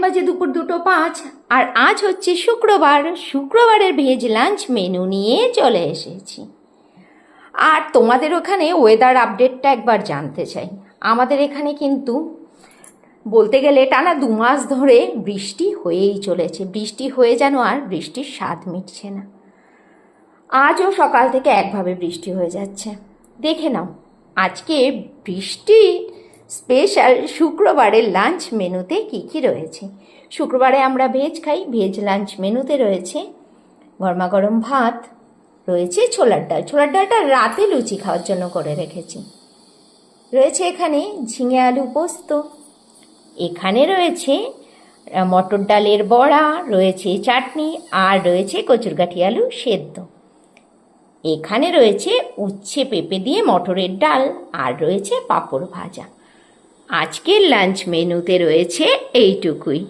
বাজে দুপুর 2:05। আর আজ হচ্ছে শুক্রবার। শুক্রবারের ভেজ লাঞ্চ মেনু নিয়ে চলে এসেছি। আর তোমাদের ওখানে ওয়েদার আপডেটটা একবার জানতে চাই। আমাদের এখানে কিন্তু বলতে গেলে টানা 2 মাস ধরে বৃষ্টি হয়েই চলেছে। বৃষ্টি হয়ে যেন আর বৃষ্টির স্বাদ মিটছে না। আজও সকাল থেকে একভাবে বৃষ্টি হয়ে যাচ্ছে। দেখে নাও আজকে বৃষ্টি স্পেশাল শুক্রবারের লাঞ্চ মেনুতে কি কি রয়েছে। শুক্রবারে আমরা ভেজ খাই। ভেজ লাঞ্চ মেনুতে রয়েছে গরমা গরম ভাত, রয়েছে ছোলার ডাল। ছোলার ডালটা রাতে লুচি খাওয়ার জন্য করে রেখেছি। রয়েছে এখানে ঝিঙে আলু পোস্ত, এখানে রয়েছে মটর ডালের বড়া, রয়েছে চাটনি, আর রয়েছে কচুরগাঠি আলু সেদ্ধ। এখানে রয়েছে উচ্ছে পেঁপে দিয়ে মটরের ডাল, আর রয়েছে পাঁপড় ভাজা। আজকের লাঞ্চ মেনুতে রয়েছে এইটুকুই।